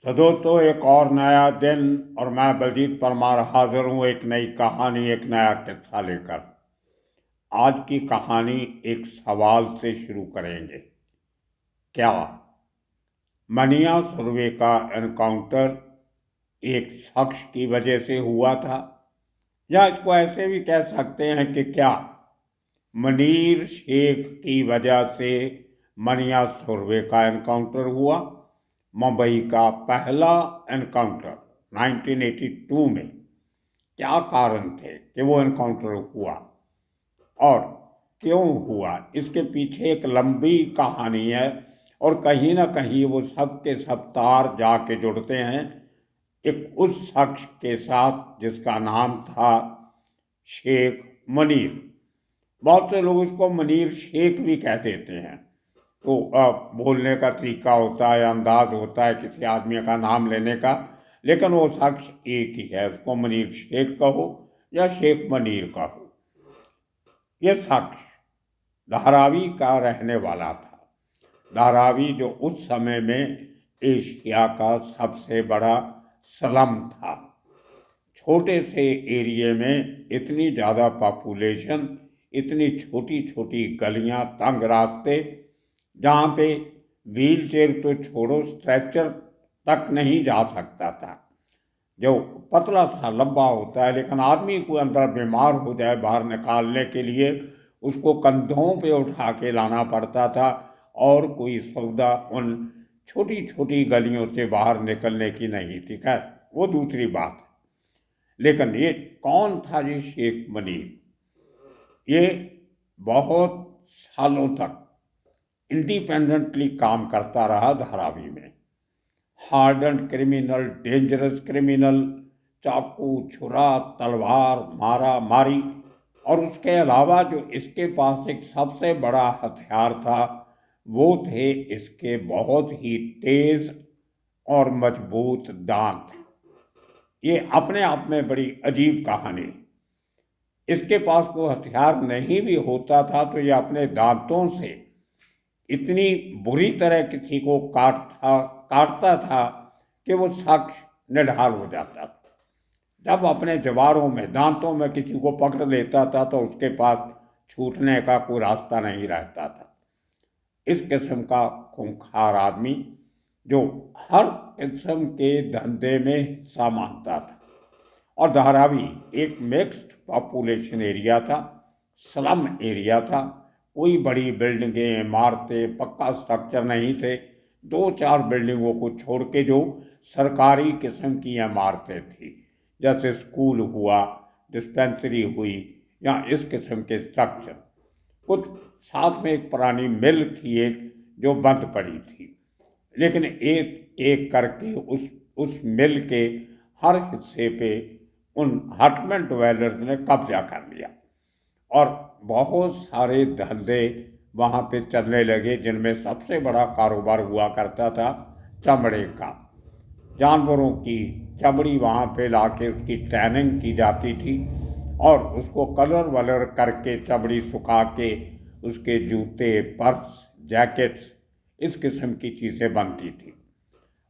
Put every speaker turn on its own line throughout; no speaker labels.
तो दोस्तों, एक और नया दिन और मैं बलजीत परमार हाजिर हूँ एक नई कहानी, एक नया किस्सा लेकर। आज की कहानी एक सवाल से शुरू करेंगे। क्या मनिया सुरवे का एनकाउंटर एक शख्स की वजह से हुआ था, या इसको ऐसे भी कह सकते हैं कि क्या मनीर शेख की वजह से मनिया सुरवे का एनकाउंटर हुआ? मुंबई का पहला एनकाउंटर 1982 में क्या कारण थे कि वो एनकाउंटर हुआ और क्यों हुआ? इसके पीछे एक लंबी कहानी है और कहीं ना कहीं वो सब के सब तार जाके जुड़ते हैं एक उस शख्स के साथ जिसका नाम था शेख मनीर। बहुत से लोग इसको मनीर शेख भी कह देते हैं। तो बोलने का तरीका होता है, अंदाज होता है किसी आदमी का नाम लेने का, लेकिन वो शख्स एक ही है। उसको मनीर शेख कहो या शेख मनीर कहो। ये शख्स धारावी का रहने वाला था। धारावी जो उस समय में एशिया का सबसे बड़ा स्लम था। छोटे से एरिया में इतनी ज़्यादा पॉपुलेशन, इतनी छोटी छोटी गलियां, तंग रास्ते, जहाँ पे व्हील चेयर तो छोड़ो, स्ट्रेचर तक नहीं जा सकता था। जो पतला सा लंबा होता है, लेकिन आदमी को अंदर बीमार हो जाए बाहर निकालने के लिए उसको कंधों पे उठा के लाना पड़ता था, और कोई सुविधा उन छोटी छोटी गलियों से बाहर निकलने की नहीं थी। खैर, वो दूसरी बात है। लेकिन ये कौन था ये शेख मनीर? ये बहुत सालों तक इंडिपेंडेंटली काम करता रहा धारावी में। हार्डन क्रिमिनल, डेंजरस क्रिमिनल, चाकू, छुरा, तलवार, मारा मारी, और उसके अलावा जो इसके पास एक सबसे बड़ा हथियार था वो थे इसके बहुत ही तेज और मजबूत दांत। ये अपने आप में बड़ी अजीब कहानी। इसके पास कोई हथियार नहीं भी होता था तो ये अपने दांतों से इतनी बुरी तरह किसी को काटता था कि वो शख्स निढाल हो जाता था। जब अपने जवारों में, दांतों में किसी को पकड़ लेता था तो उसके पास छूटने का कोई रास्ता नहीं रहता था। इस किस्म का खूंखार आदमी जो हर किस्म के धंधे में हिस्सा मानता था। और धारावी एक मिक्स्ड पॉपुलेशन एरिया था, स्लम एरिया था। कोई बड़ी बिल्डिंगें, इमारतें, पक्का स्ट्रक्चर नहीं थे। दो चार बिल्डिंगों को छोड़ के जो सरकारी किस्म की इमारतें थी, जैसे स्कूल हुआ, डिस्पेंसरी हुई, या इस किस्म के स्ट्रक्चर। कुछ साथ में एक पुरानी मिल थी एक, जो बंद पड़ी थी, लेकिन एक एक करके उस मिल के हर हिस्से पे उन हटमैन ड्वेलर्स ने कब्जा कर लिया, और बहुत सारे धंधे वहाँ पे चलने लगे, जिनमें सबसे बड़ा कारोबार हुआ करता था चमड़े का। जानवरों की चमड़ी वहाँ पे लाके उसकी टैनिंग की जाती थी, और उसको कलर वलर करके चमड़ी सुखा के उसके जूते, पर्स, जैकेट्स, इस किस्म की चीज़ें बनती थी।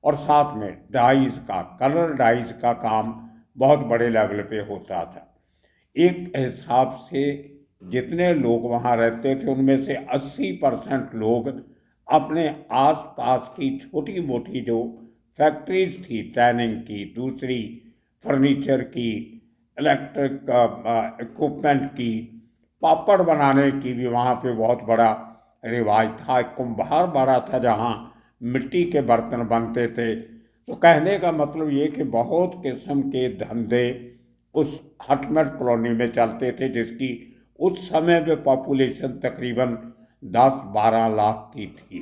और साथ में डाइज का, कलर डाइज का काम बहुत बड़े लेवल पे होता था। एक हिसाब से जितने लोग वहाँ रहते थे उनमें से 80% लोग अपने आसपास की छोटी मोटी जो फैक्ट्रीज थी, टैनिंग की, दूसरी फर्नीचर की, इलेक्ट्रिक इक्विपमेंट की, पापड़ बनाने की भी वहाँ पे बहुत बड़ा रिवाज था। एक कुंभार बड़ा था जहाँ मिट्टी के बर्तन बनते थे। तो कहने का मतलब ये कि बहुत किस्म के धंधे उस हटमेट कॉलोनी में चलते थे, जिसकी उस समय में पॉपुलेशन तकरीबन 10-12 लाख की थी।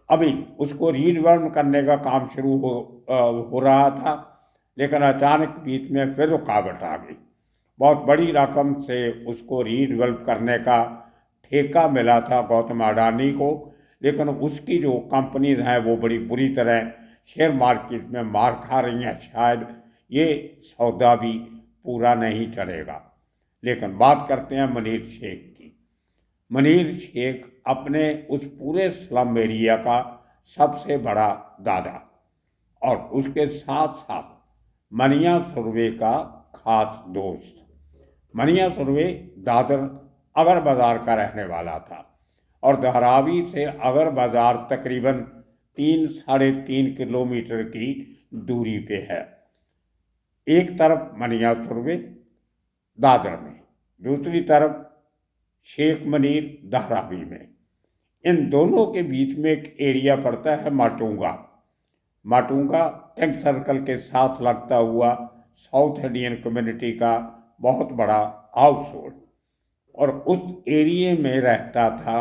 अभी उसको रीडेवलप करने का काम शुरू हो रहा था, लेकिन अचानक बीच में फिर रुकावट आ गई। बहुत बड़ी रकम से उसको रीडेवलप करने का ठेका मिला था गौतम अडानी को, लेकिन उसकी जो कंपनीज हैं वो बड़ी बुरी तरह शेयर मार्केट में मार खा रही हैं। शायद ये सौदा भी पूरा नहीं चलेगा। लेकिन बात करते हैं मनीर शेख की। मनीर शेख अपने उस पूरे स्लम एरिया का सबसे बड़ा दादा, और उसके साथ साथ मनिया सुरवे का खास दोस्त। मनिया सुरवे दादर अगर बाज़ार का रहने वाला था और धारावी से अगर बाज़ार तकरीबन 3-3.5 किलोमीटर की दूरी पे है। एक तरफ मनिया सुरवे दादर में, दूसरी तरफ शेख मनीर धारावी में। इन दोनों के बीच में एक एरिया पड़ता है माटुंगा। माटुंगा टैंक सर्कल के साथ लगता हुआ साउथ इंडियन कम्युनिटी का बहुत बड़ा हाउस होल्ड, और उस एरिए में रहता था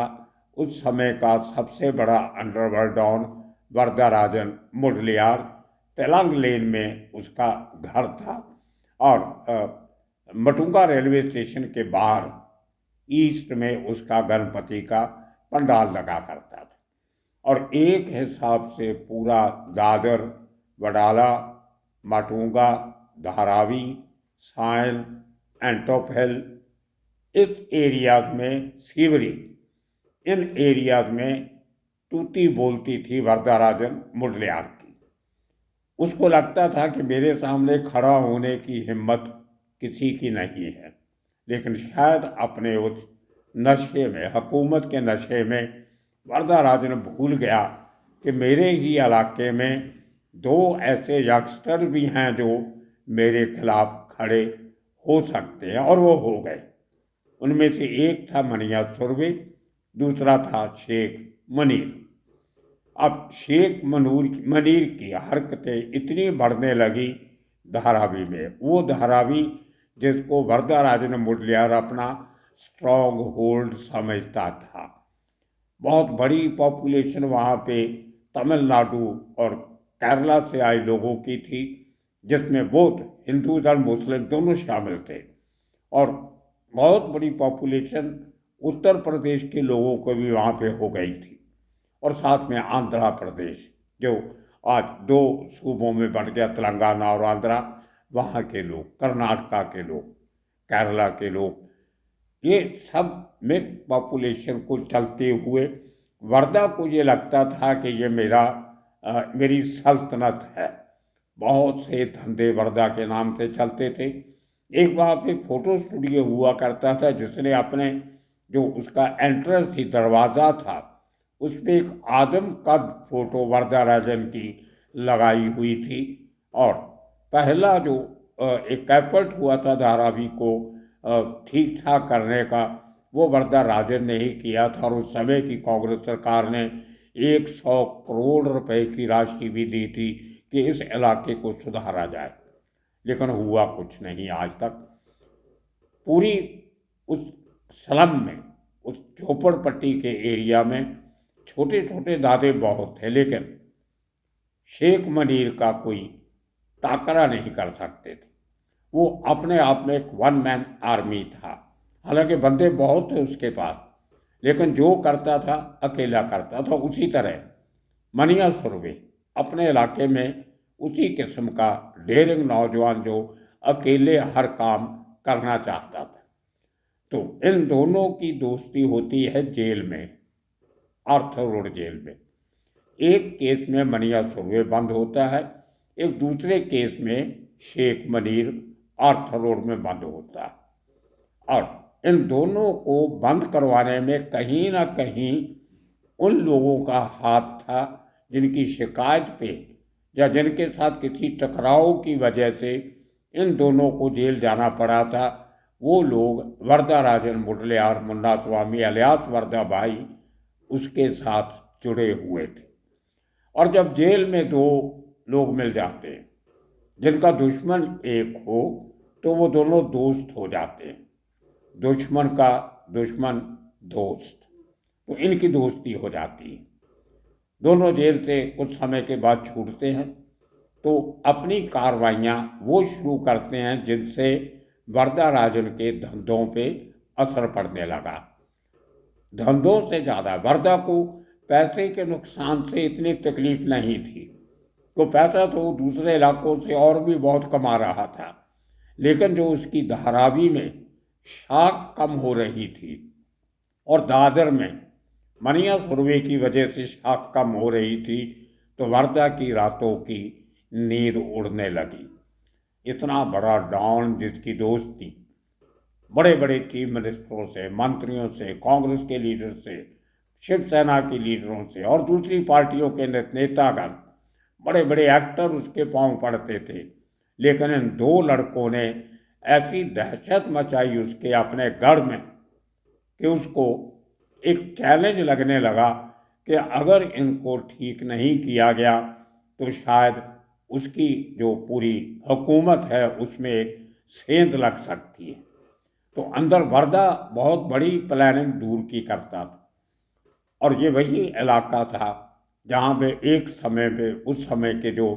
उस समय का सबसे बड़ा अंडरवर्ल्ड डॉन वरदराजन मुडलियार। तेलंग लेन में उसका घर था और मटुंगा रेलवे स्टेशन के बाहर ईस्ट में उसका गणपति का पंडाल लगा करता था। और एक हिसाब से पूरा दादर, वडाला, माटुंगा, धारावी, सायन, एंटोफेल, इस एरियाज में सीवरी, इन एरियाज में तूती बोलती थी वरदराजन मुडलियार की। उसको लगता था कि मेरे सामने खड़ा होने की हिम्मत किसी की नहीं है, लेकिन शायद अपने उस नशे में, हुकूमत के नशे में, वरदराजन भूल गया कि मेरे ही इलाके में 2 ऐसे यंगस्टर भी हैं जो मेरे खिलाफ खड़े हो सकते हैं, और वो हो गए। उनमें से एक था मनिया सुरवे, दूसरा था शेख मनीर। अब शेख मनीर की हरकतें इतनी बढ़ने लगी धारावी में, वो धारावी जिसको वरदराजन मुडलियार अपना स्ट्रॉन्ग होल्ड समझता था। बहुत बड़ी पॉपुलेशन वहाँ पे तमिलनाडु और केरला से आए लोगों की थी, जिसमें बोथ हिंदूज और मुस्लिम दोनों शामिल थे। और बहुत बड़ी पॉपुलेशन उत्तर प्रदेश के लोगों को भी वहाँ पे हो गई थी, और साथ में आंध्र प्रदेश जो आज 2 सूबों में बन गया, तेलंगाना और आंध्रा, वहाँ के लोग, कर्नाटका के लोग, केरला के लोग, ये सब में पॉपुलेशन को चलते हुए वर्धा को ये लगता था कि ये मेरी सल्तनत है। बहुत से धंधे वर्धा के नाम से चलते थे। एक वहाँ पे फोटो स्टूडियो हुआ करता था, जिसने अपने जो उसका एंट्रेंस थी, दरवाज़ा था, उसमें एक आदम कद फोटो वरदराजन की लगाई हुई थी। और पहला जो एक एफर्ट हुआ था धारावी को ठीक ठाक करने का, वो वरदराजन ने ही किया था। और उस समय की कांग्रेस सरकार ने 100 करोड़ रुपए की राशि भी दी थी कि इस इलाके को सुधारा जाए, लेकिन हुआ कुछ नहीं आज तक। पूरी उस स्लम में, उस झोपड़पट्टी के एरिया में छोटे छोटे दादे बहुत थे, लेकिन शेख मनीर का कोई टाकरा नहीं कर सकते थे। वो अपने आप में एक 1 मैन आर्मी था। हालांकि बंदे बहुत थे उसके पास, लेकिन जो करता था अकेला करता था। उसी तरह मनिया सुरवे अपने इलाके में उसी किस्म का डेयरिंग नौजवान जो अकेले हर काम करना चाहता था। तो इन दोनों की दोस्ती होती है जेल में, आर्थर रोड जेल में। एक केस में मनिया सुरवे बंद होता है, एक दूसरे केस में शेख मनीर आर्थर रोड में बंद होता है। और इन दोनों को बंद करवाने में कहीं ना कहीं उन लोगों का हाथ था जिनकी शिकायत पे या जिनके साथ किसी टकराव की वजह से इन दोनों को जेल जाना पड़ा था। वो लोग वरदराजन मुडलियार, मुन्ना स्वामी अलियास वर्दा भाई, उसके साथ जुड़े हुए थे। और जब जेल में 2 लोग मिल जाते हैं जिनका दुश्मन एक हो, तो वो दोनों दोस्त हो जाते हैं। दुश्मन का दुश्मन दोस्त, तो इनकी दोस्ती हो जाती है। दोनों जेल से कुछ समय के बाद छूटते हैं, तो अपनी कार्रवाइयाँ वो शुरू करते हैं जिनसे वरदराजन के धंधों पे असर पड़ने लगा। धंधों से ज़्यादा वर्दा को पैसे के नुकसान से इतनी तकलीफ नहीं थी। तो पैसा तो दूसरे इलाकों से और भी बहुत कमा रहा था, लेकिन जो उसकी धारावी में शाख कम हो रही थी और दादर में मनिया सुरवे की वजह से शाख कम हो रही थी, तो वर्दा की रातों की नींद उड़ने लगी। इतना बड़ा डॉन जिसकी दोस्ती बड़े बड़े चीफ मिनिस्टरों से, मंत्रियों से, कांग्रेस के लीडर से, शिवसेना के लीडरों से और दूसरी पार्टियों के नेतागण, बड़े बड़े एक्टर उसके पांव पड़ते थे, लेकिन इन दो लड़कों ने ऐसी दहशत मचाई उसके अपने गढ़ में कि उसको एक चैलेंज लगने लगा कि अगर इनको ठीक नहीं किया गया तो शायद उसकी जो पूरी हुकूमत है उसमें एक सेंध लग सकती है। तो अंदर वर्दा बहुत बड़ी प्लानिंग दूर की करता था, और ये वही इलाका था जहाँ पे एक समय पे उस समय के जो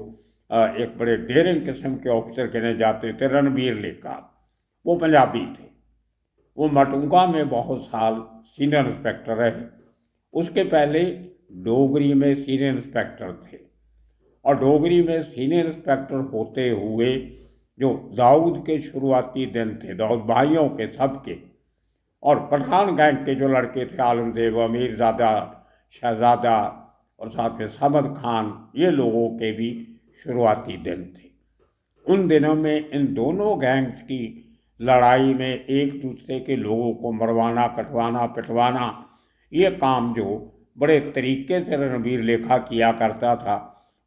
एक बड़े डेयरिंग किस्म के ऑफिसर गिने जाते थे, रणबीर लेखा, वो पंजाबी थे। वो मटुंगा में बहुत साल सीनियर इंस्पेक्टर रहे। उसके पहले डोगरी में सीनियर इंस्पेक्टर थे, और डोगरी में सीनियर इंस्पेक्टर होते हुए जो दाऊद के शुरुआती दिन थे, दाऊद भाइयों के सबके, और पठान गैंग के जो लड़के थे, आलमदेव, अमीरजादा, शहजादा और साथ में समद खान, ये लोगों के भी शुरुआती दिन थे। उन दिनों में इन दोनों गैंग्स की लड़ाई में एक दूसरे के लोगों को मरवाना, कटवाना, पिटवाना, ये काम जो बड़े तरीके से रणबीर लेखा किया करता था,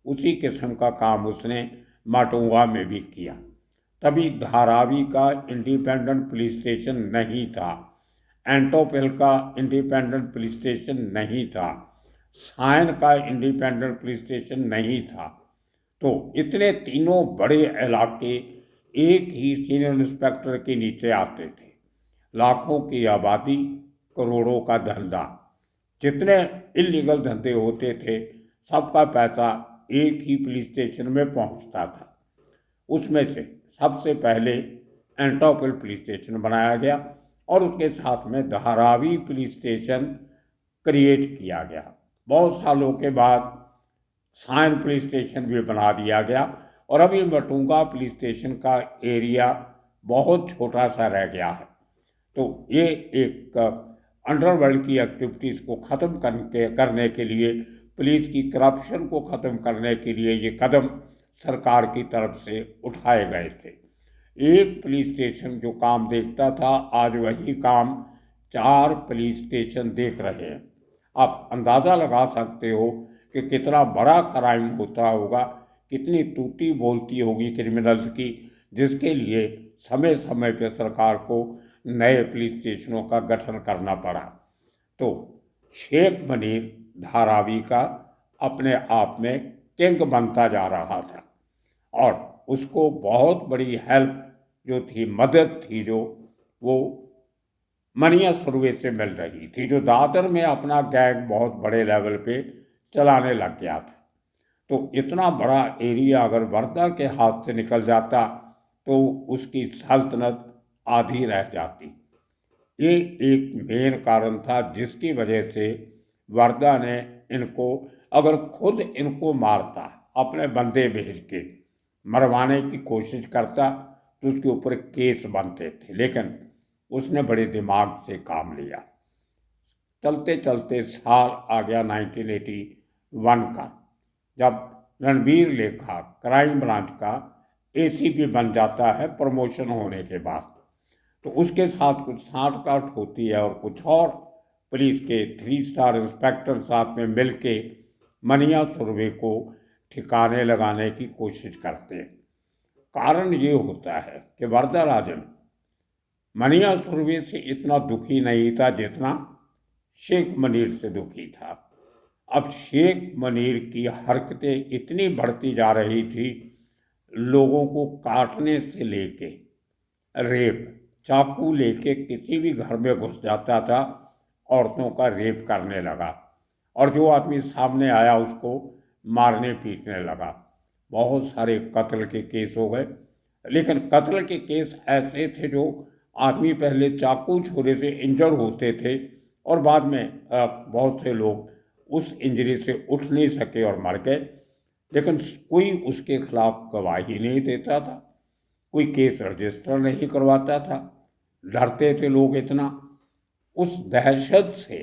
उसी किस्म का काम उसने माटुंगा में भी किया। तभी धारावी का इंडिपेंडेंट पुलिस स्टेशन नहीं था, एंटोपिल का इंडिपेंडेंट पुलिस स्टेशन नहीं था, सायन का इंडिपेंडेंट पुलिस स्टेशन नहीं था। तो इतने तीनों बड़े इलाके एक ही सीनियर इंस्पेक्टर के नीचे आते थे। लाखों की आबादी, करोड़ों का धंधा, जितने इलीगल धंधे होते थे, सबका पैसा एक ही पुलिस स्टेशन में पहुंचता था। उसमें से सबसे पहले एंटोपिल पुलिस स्टेशन बनाया गया और उसके साथ में धारावी पुलिस स्टेशन क्रिएट किया गया। बहुत सालों के बाद सायन पुलिस स्टेशन भी बना दिया गया, और अभी मटुंगा पुलिस स्टेशन का एरिया बहुत छोटा सा रह गया है। तो ये एक अंडरवर्ल्ड की एक्टिविटीज़ को ख़त्म करने के लिए, पुलिस की करप्शन को ख़त्म करने के लिए ये कदम सरकार की तरफ से उठाए गए थे। एक पुलिस स्टेशन जो काम देखता था, आज वही काम 4 पुलिस स्टेशन देख रहे हैं। आप अंदाज़ा लगा सकते हो कि कितना बड़ा क्राइम होता होगा, कितनी टूटी बोलती होगी क्रिमिनल्स की, जिसके लिए समय समय पर सरकार को नए पुलिस स्टेशनों का गठन करना पड़ा। तो शेख मुनीर धारावी का अपने आप में किंग बनता जा रहा था, और उसको बहुत बड़ी हेल्प जो थी, मदद थी, जो वो मनिया सुरवे से मिल रही थी, जो दादर में अपना गैंग बहुत बड़े लेवल पे चलाने लग गया था। तो इतना बड़ा एरिया अगर वर्दा के हाथ से निकल जाता तो उसकी सल्तनत आधी रह जाती। ये एक मेन कारण था जिसकी वजह से वर्दा ने इनको, अगर खुद इनको मारता, अपने बंदे भेज के मरवाने की कोशिश करता, तो उसके ऊपर केस बनते थे, लेकिन उसने बड़े दिमाग से काम लिया। चलते चलते साल आ गया 1981 का, जब रणबीर लेखा क्राइम ब्रांच का एसीपी बन जाता है प्रमोशन होने के बाद। तो उसके साथ कुछ साठ-गांठ होती है, और कुछ और पुलिस के 3 स्टार इंस्पेक्टर साथ में मिलके मनिया सुरवे को ठिकाने लगाने की कोशिश करते हैं। कारण ये होता है कि वरदराजन मनिया सुरवे से इतना दुखी नहीं था जितना शेख मुनीर से दुखी था। अब शेख मुनीर की हरकतें इतनी बढ़ती जा रही थी, लोगों को काटने से लेके रेप, चाकू लेके किसी भी घर में घुस जाता था, औरतों का रेप करने लगा, और जो आदमी सामने आया उसको मारने पीटने लगा। बहुत सारे कत्ल के केस हो गए, लेकिन कत्ल के केस ऐसे थे जो आदमी पहले चाकू छुरे से इंजर्ड होते थे, और बाद में बहुत से लोग उस इंजरी से उठ नहीं सके और मर गए, लेकिन कोई उसके खिलाफ गवाही नहीं देता था, कोई केस रजिस्टर नहीं करवाता था। डरते थे लोग इतना। उस दहशत से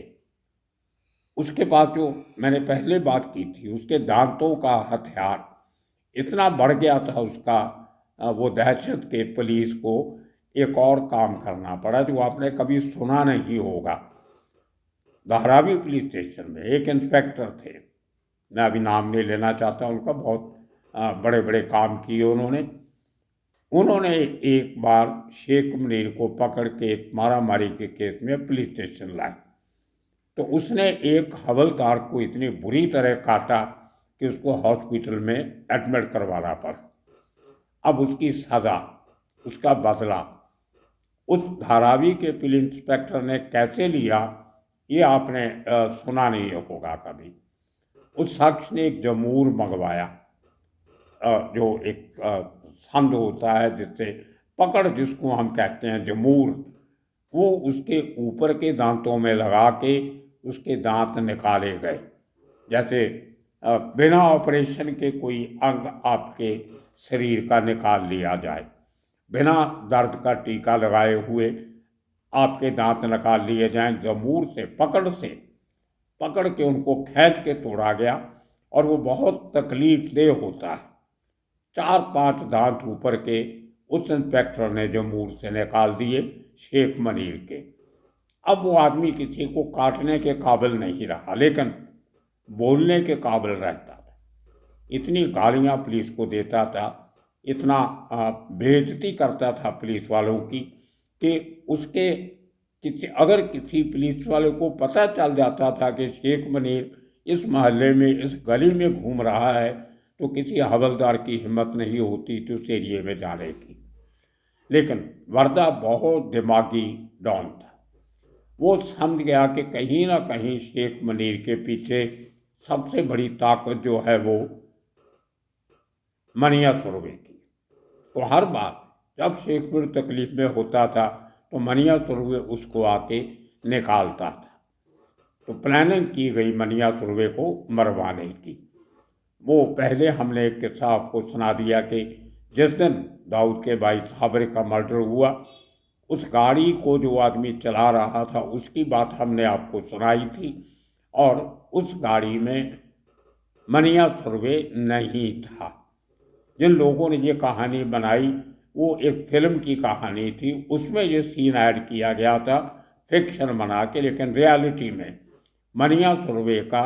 उसके पास, जो मैंने पहले बात की थी, उसके दांतों का हथियार इतना बढ़ गया था उसका वो दहशत के पुलिस को एक और काम करना पड़ा जो आपने कभी सुना नहीं होगा। धारावी पुलिस स्टेशन में एक इंस्पेक्टर थे, मैं अभी नाम नहीं लेना चाहता उनका, बहुत बड़े बड़े काम किए उन्होंने एक बार शेख मुनीर को पकड़ के एक मारामारी के केस में पुलिस स्टेशन लाए। तो उसने एक हवलदार को इतनी बुरी तरह काटा कि उसको हॉस्पिटल में एडमिट करवाना पड़ा। अब उसकी सज़ा, उसका बदला उस धारावी के पुलिस इंस्पेक्टर ने कैसे लिया ये आपने सुना नहीं होगा कभी। उस शख्स ने एक जमूर मंगवाया, जो एक संद होता है जिससे पकड़ जिसको हम कहते हैं जमूर, वो उसके ऊपर के दांतों में लगा के उसके दांत निकाले गए। जैसे बिना ऑपरेशन के कोई अंग आपके शरीर का निकाल लिया जाए, बिना दर्द का टीका लगाए हुए आपके दांत निकाल लिए जाएं, जमूर से पकड़ के उनको खींच के तोड़ा गया और वो बहुत तकलीफदेह होता है। 4-5 दांत ऊपर के उस इंस्पेक्टर ने जमूर से निकाल दिए शेख मुनीर के। अब वो आदमी किसी को काटने के काबिल नहीं रहा, लेकिन बोलने के काबिल रहता था। इतनी गालियां पुलिस को देता था, इतना बेइज्जती करता था पुलिस वालों की कि उसके अगर किसी पुलिस वाले को पता चल जाता था कि शेख मुनीर इस मोहल्ले में इस गली में घूम रहा है तो किसी हवलदार की हिम्मत नहीं होती थी उस एरिए में जाने की। लेकिन वर्दा बहुत दिमागी डॉन था। वो समझ गया कि कहीं ना कहीं शेख मुनीर के पीछे सबसे बड़ी ताकत जो है वो मनिया सुरवे की। तो हर बार जब शेख मुनीर तकलीफ में होता था तो मनिया सुरवे उसको आके निकालता था। तो प्लानिंग की गई मनिया सुरवे को मरवाने की। वो पहले हमने एक किस्सा आपको सुना दिया कि जिस दिन दाऊद के भाई साबर का मर्डर हुआ, उस गाड़ी को जो आदमी चला रहा था उसकी बात हमने आपको सुनाई थी, और उस गाड़ी में मनिया सुरवे नहीं था। जिन लोगों ने ये कहानी बनाई वो एक फिल्म की कहानी थी, उसमें ये सीन ऐड किया गया था फिक्शन बना के, लेकिन रियलिटी में मनिया सुरवे का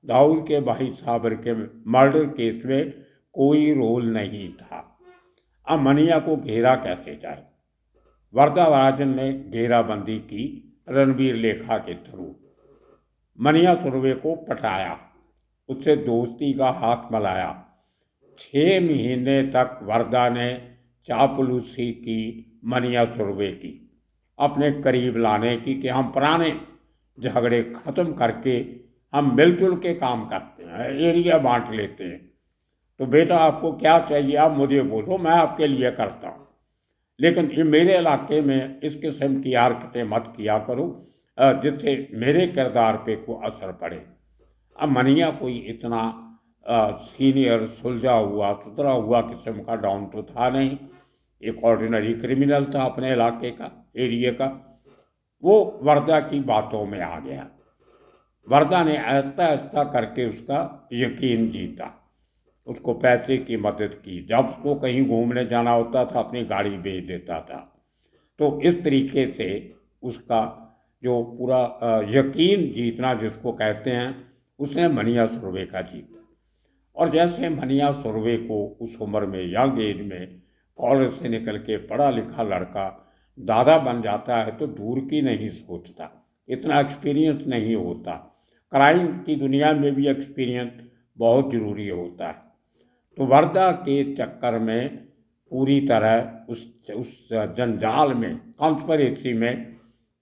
दाऊद के भाई साबर के मर्डर केस में कोई रोल नहीं था। अब मनिया को घेरा कैसे जाए? वर्दा राजन ने घेराबंदी की रणवीर लेखा के थ्रू। मनिया सुरवे को पटाया, उससे दोस्ती का हाथ मिलाया। 6 महीने तक वर्दा ने चापलूसी की मनिया सुरवे की, अपने करीब लाने की कि हम पुराने झगड़े ख़त्म करके हम मिलजुल के काम करते हैं, एरिया बांट लेते हैं। तो बेटा आपको क्या चाहिए आप मुझे बोलो, मैं आपके लिए करता हूँ, लेकिन ये मेरे इलाके में इस किस्म की हरकतें मत किया करो जिससे मेरे किरदार पे कोई असर पड़े। अब मनिया कोई इतना सीनियर सुलझा हुआ सुधरा हुआ किस्म का डॉन तो था नहीं, एक ऑर्डिनरी क्रिमिनल था अपने इलाके का, एरिया का। वो वर्दा की बातों में आ गया। वर्दा ने आहिस्ता आहिस्ता करके उसका यकीन जीता, उसको पैसे की मदद की, जब उसको कहीं घूमने जाना होता था अपनी गाड़ी भेज देता था। तो इस तरीके से उसका जो पूरा यकीन जीतना जिसको कहते हैं, उसने मनिया सुरवे का जीता। और जैसे मनिया सुरवे को उस उम्र में यंग एज में कॉलेज से निकल के पढ़ा लिखा लड़का दादा बन जाता है तो दूर की नहीं सोचता, इतना एक्सपीरियंस नहीं होता। क्राइम की दुनिया में भी एक्सपीरियंस बहुत ज़रूरी होता है। तो वर्दा के चक्कर में पूरी तरह उस जंजाल में, कॉन्स्पिरेसी में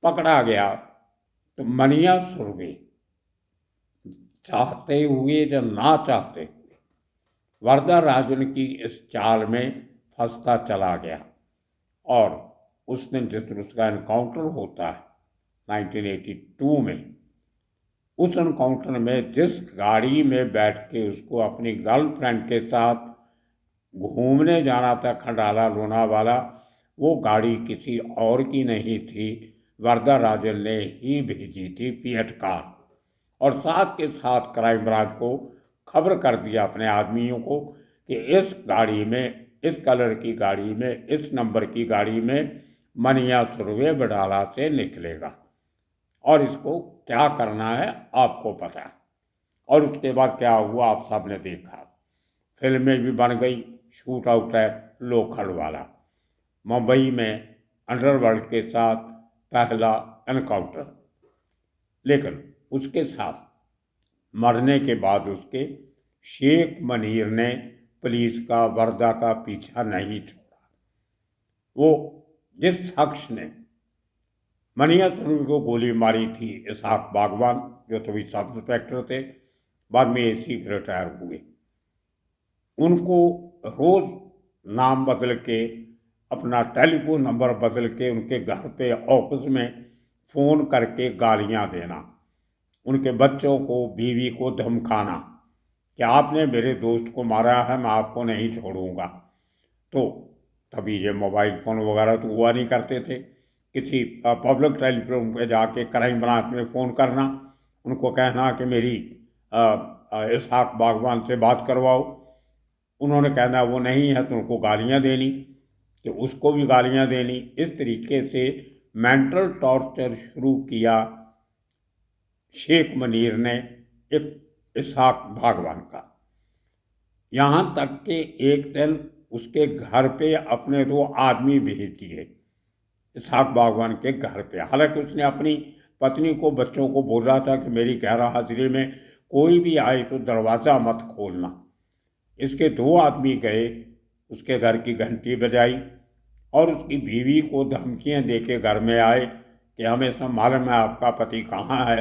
पकड़ा गया। तो मनिया सुरवे चाहते हुए या ना चाहते हुए वर्दा राजन की इस चाल में फंसता चला गया। और उस दिन जिस दिन उसका एनकाउंटर होता है 1982 में, उस एनकाउंटर में जिस गाड़ी में बैठ के उसको अपनी गर्लफ्रेंड के साथ घूमने जाना था खंडाला लोनावाला, वो गाड़ी किसी और की नहीं थी, वर्दा राजन ने ही भेजी थी फिएट कार। और साथ के साथ क्राइम ब्रांच को खबर कर दिया अपने आदमियों को कि इस गाड़ी में, इस कलर की गाड़ी में, इस नंबर की गाड़ी में मनिया सुरवे बडाला से निकलेगा और इसको क्या करना है आपको पता है। और उसके बाद क्या हुआ आप सब ने देखा, फिल्में भी बन गई, शूट आउट है लोखंड वाला, मुंबई में अंडरवर्ल्ड के साथ पहला एनकाउंटर। लेकिन उसके साथ मरने के बाद उसके शेख मनीर ने पुलिस का, वर्दा का पीछा नहीं छोड़ा। वो जिस शख्स ने मनिया सुरवी को गोली मारी थी, इसहाक बागवान, जो तभी सब इंस्पेक्टर थे, बाद में एसी रिटायर हुए, उनको रोज नाम बदल के, अपना टेलीफोन नंबर बदल के उनके घर पे, ऑफिस में फ़ोन करके गालियां देना, उनके बच्चों को, बीवी को धमकाना कि आपने मेरे दोस्त को मारा है, मैं आपको नहीं छोड़ूंगा। तो तभी ये मोबाइल फ़ोन वगैरह तो हुआ नहीं करते थे, किसी पब्लिक टेलीफोन पे जाके क्राइम ब्रांच में फ़ोन करना, उनको कहना कि मेरी इसहाक बागवान से बात करवाओ, उन्होंने कहना वो नहीं है तो उनको गालियां देनी, कि उसको भी गालियां देनी। इस तरीके से मेंटल टॉर्चर शुरू किया शेख मनीर ने एक इसहाक बागवान का। यहाँ तक कि एक दिन उसके घर पे अपने 2 आदमी भेज दिए इसहाक बागवान के घर पे। हालांकि उसने अपनी पत्नी को, बच्चों को बोल रहा था कि मेरी गैर हाजिरी में कोई भी आए तो दरवाज़ा मत खोलना। इसके 2 आदमी गए, उसके घर की घंटी बजाई और उसकी बीवी को धमकियां दे के घर में आए कि हमें सब मालूम है आपका पति कहाँ है,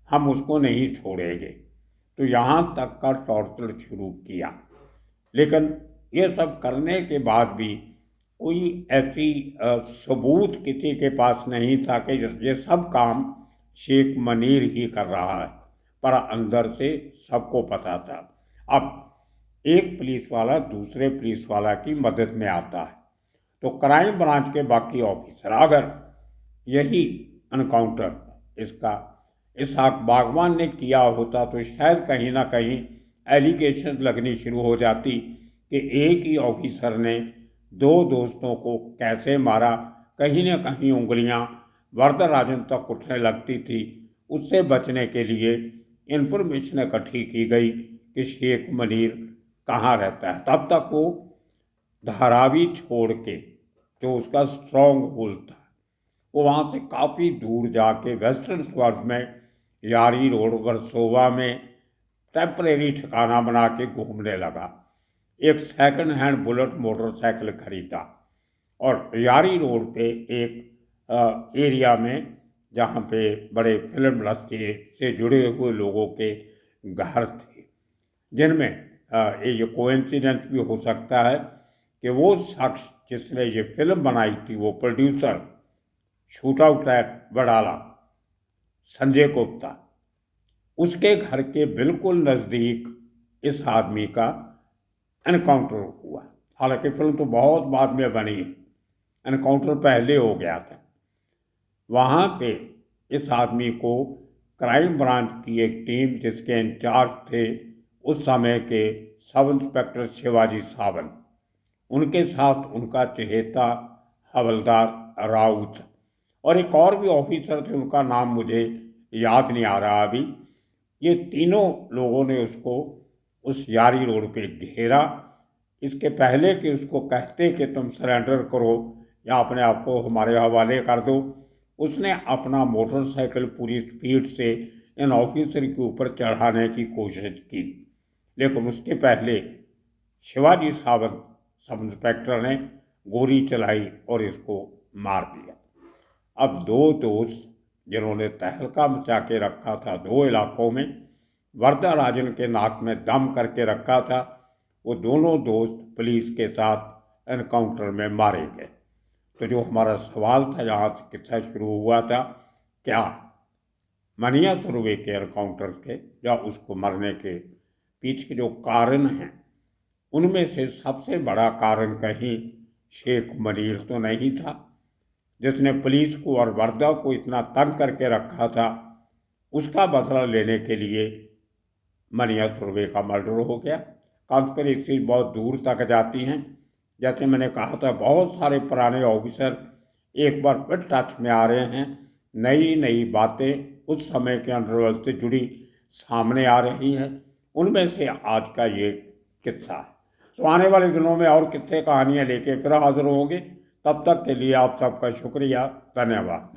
हम उसको नहीं छोड़ेंगे। तो यहाँ तक का टॉर्चर शुरू किया। लेकिन ये सब करने के बाद भी कोई ऐसी सबूत किसी के पास नहीं था कि ये सब काम शेख मनीर ही कर रहा है, पर अंदर से सबको पता था। अब एक पुलिस वाला दूसरे पुलिस वाला की मदद में आता है, तो क्राइम ब्रांच के बाकी ऑफिसर अगर यही एनकाउंटर इसका इसहाक बागवान ने किया होता तो शायद कहीं ना कहीं एलिगेशन लगनी शुरू हो जाती कि एक ही ऑफिसर ने 2 दोस्तों को कैसे मारा। कहीं ना कहीं उंगलियां वरदराजन तक उठने लगती थी। उससे बचने के लिए इंफॉर्मेशन इकट्ठी की गई कि शेख मनीर कहाँ रहता है। तब तक वो धारावी छोड़ के, जो उसका स्ट्रॉन्ग होल्ड था, वो वहाँ से काफ़ी दूर जाके वेस्टर्न स्वर्ग में यारी रोड वर्सोवा में टेम्परेरी ठिकाना बना के घूमने लगा। एक सेकंड हैंड बुलेट मोटरसाइकिल खरीदा और यारी रोड पे एक एरिया में, जहाँ पे बड़े फिल्म इंडस्ट्री से जुड़े हुए लोगों के घर थे, जिनमें ये कोइंसिडेंस भी हो सकता है कि वो शख्स जिसने ये फिल्म बनाई थी, वो producer shootout at Wadala, Sanjay Gupta, उसके घर के बिल्कुल नज़दीक इस आदमी का एनकाउंटर हुआ। हालांकि फिल्म तो बहुत बाद में बनी है, एनकाउंटर पहले हो गया था। वहाँ पे इस आदमी को क्राइम ब्रांच की एक टीम, जिसके इंचार्ज थे उस समय के सब इंस्पेक्टर शिवाजी सावंत, उनके साथ उनका चहेता हवलदार राउत और एक और भी ऑफिसर थे, उनका नाम मुझे याद नहीं आ रहा अभी। ये तीनों लोगों ने उसको उस यारी रोड पे घेरा। इसके पहले कि उसको कहते कि तुम सरेंडर करो या अपने आप को हमारे हवाले कर दो, उसने अपना मोटरसाइकिल पूरी स्पीड से इन ऑफिसर के ऊपर चढ़ाने की कोशिश की। लेकिन उसके पहले शिवाजी सावंत सब इंस्पेक्टर ने गोली चलाई और इसको मार दिया। अब 2 दोस्त जिन्होंने तहलका मचा के रखा था 2 इलाकों में, वरदराजन के नाक में दम करके रखा था, वो दोनों दोस्त पुलिस के साथ एनकाउंटर में मारे गए। तो जो हमारा सवाल था, जहाँ से किस्सा शुरू हुआ था, क्या मनिया सुरवे के एनकाउंटर के या उसको मरने के पीछे जो कारण हैं, उनमें से सबसे बड़ा कारण कहीं शेख मनीर तो नहीं था, जिसने पुलिस को और वर्दा को इतना तंग करके रखा था। उसका बदला लेने के लिए मनिया सुरवे का मर्डर हो गया। कॉन्स्पिरेसी बहुत दूर तक जाती हैं। जैसे मैंने कहा था, बहुत सारे पुराने ऑफिसर एक बार फिर टच में आ रहे हैं। नई नई बातें उस समय के अंडरवर्ल्ड से जुड़ी सामने आ रही हैं। उनमें से आज का ये किस्सा है। तो आने वाले दिनों में और किस्से कहानियाँ लेके फिर हाजिर होंगे। तब तक के लिए आप सबका शुक्रिया, धन्यवाद।